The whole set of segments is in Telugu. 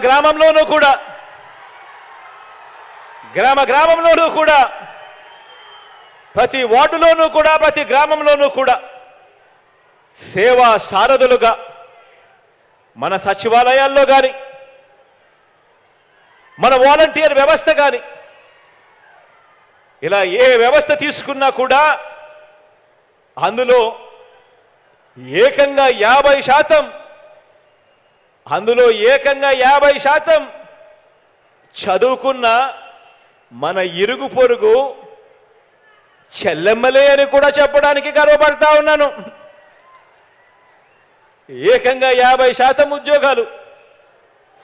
గ్రామంలోనూ కూడా ప్రతి వార్డులోనూ కూడా ప్రతి గ్రామంలోనూ కూడా సేవా సారథులుగా మన సచివాలయాల్లో కానీ మన వాలంటీర్ వ్యవస్థ కానీ ఇలా ఏ వ్యవస్థ తీసుకున్నా కూడా అందులో ఏకంగా 50% చదువుకున్న మన ఇరుగు పొరుగు చెల్లెమ్మలే అని కూడా చెప్పడానికి గర్వపడతా ఉన్నాను. ఏకంగా 50% ఉద్యోగాలు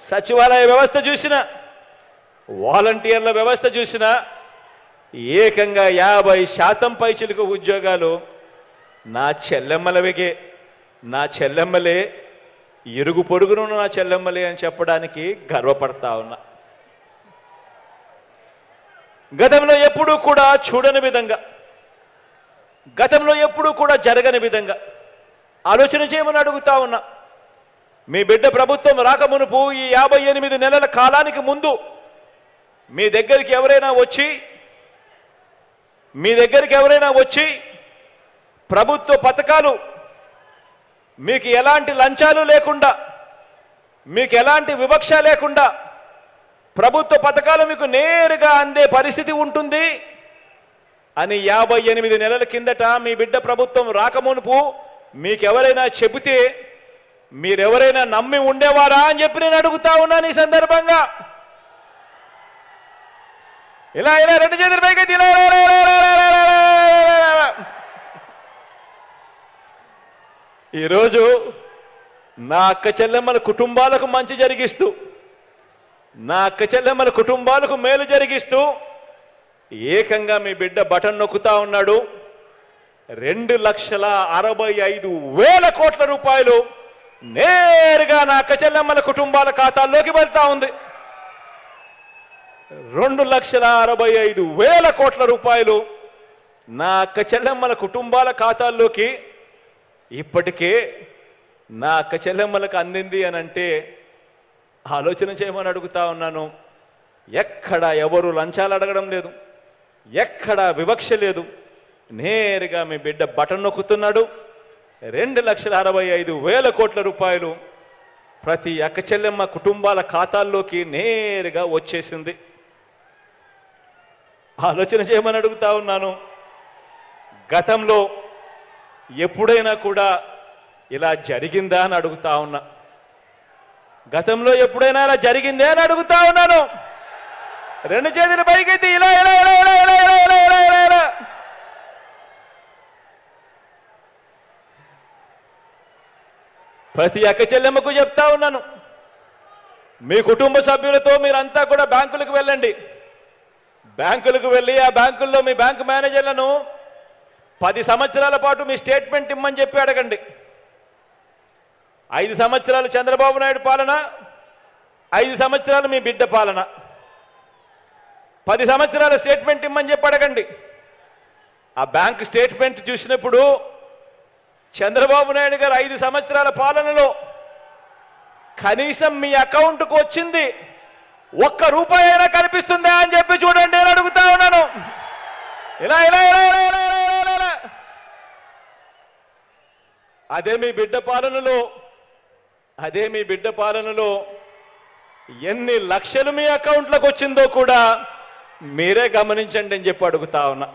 సచివాలయ వ్యవస్థ చూసినా వాలంటీర్ల వ్యవస్థ చూసినా ఏకంగా 50% పైచిలకు ఉద్యోగాలు నా చెల్లెమ్మలే ఇరుగు పొరుగును నా చెల్లెమ్మలే అని చెప్పడానికి గర్వపడతా ఉన్నా. గతంలో ఎప్పుడూ కూడా చూడని విధంగా గతంలో ఎప్పుడూ కూడా జరగని విధంగా ఆలోచన చేయమని అడుగుతా ఉన్నా. మీ బిడ్డ ప్రభుత్వం రాకమునుపు ఈ 58 నెలల కాలానికి ముందు మీ దగ్గరికి ఎవరైనా వచ్చి ప్రభుత్వ పథకాలు మీకు ఎలాంటి లంచాలు లేకుండా మీకు ఎలాంటి వివక్ష లేకుండా ప్రభుత్వ పథకాలు మీకు నేరుగా అందే పరిస్థితి ఉంటుంది అని 58 నెలల కిందట మీ బిడ్డ ప్రభుత్వం రాకమునుపు మీకెవరైనా చెబితే మీరెవరైనా నమ్మి ఉండేవారా అని చెప్పి నేను అడుగుతా ఉన్నాను. ఈ సందర్భంగా ఇలా రెండు చేతుల పైకి ఈరోజు నా అక్క చెల్లెమ్మల కుటుంబాలకు మంచి జరిగిస్తూ నా అక్క చెల్లెమ్మల కుటుంబాలకు మేలు జరిగిస్తూ ఏకంగా మీ బిడ్డ బటన్ నొక్కుతా ఉన్నాడు. 2,65,000 కోట్ల రూపాయలు నేరుగా నా అక్క చెల్లెమ్మల కుటుంబాల ఖాతాల్లోకి వెళ్తా ఉంది. 2,65,000 కోట్ల రూపాయలు నా అక్క చెల్లెమ్మల కుటుంబాల ఖాతాల్లోకి ఇప్పటికే నా అక్క చెల్లెమ్మలకు అందింది అని అంటే ఆలోచన చేయమని అడుగుతా ఉన్నాను. ఎక్కడ ఎవరు లంచాలు అడగడం లేదు, ఎక్కడ వివక్ష లేదు. నేరుగా మీ బిడ్డ బటన్ నొక్కుతున్నాడు. 2,65,000 కోట్ల రూపాయలు ప్రతి అక్క చెల్లెమ్మ కుటుంబాల ఖాతాల్లోకి నేరుగా వచ్చేసింది. ఆలోచన చేయమని అడుగుతా ఉన్నాను. గతంలో ఎప్పుడైనా కూడా ఇలా జరిగిందా అని అడుగుతా ఉన్నా. గతంలో ఎప్పుడైనా ఇలా జరిగిందే అని అడుగుతా ఉన్నాను. 2 చేతుల పైకెత్తి ఇలా ప్రతి అక్క చెల్లెమ్మకు చెప్తా ఉన్నాను. మీ కుటుంబ సభ్యులతో మీరంతా కూడా బ్యాంకులకు వెళ్ళండి. బ్యాంకులకు వెళ్ళి ఆ బ్యాంకుల్లో మీ బ్యాంకు మేనేజర్లను 10 సంవత్సరాల పాటు మీ స్టేట్మెంట్ ఇమ్మని చెప్పి అడగండి. 5 సంవత్సరాలు చంద్రబాబు నాయుడు పాలన, 5 సంవత్సరాలు మీ బిడ్డ పాలన. 10 సంవత్సరాల స్టేట్మెంట్ ఇమ్మని చెప్పి అడగండి. ఆ బ్యాంక్ స్టేట్మెంట్ చూసినప్పుడు చంద్రబాబు నాయుడు గారు 5 సంవత్సరాల పాలనలో కనీసం మీ అకౌంట్కు వచ్చింది 1 రూపాయి అయినా కనిపిస్తుందా అని చెప్పి చూడండి నేను అడుగుతా ఉన్నాను. ఇలా అదే మీ బిడ్డ పాలనలో ఎన్ని లక్షలు మీ అకౌంట్లకు వచ్చిందో కూడా మీరే గమనించండి అని చెప్పి అడుగుతా ఉన్నా.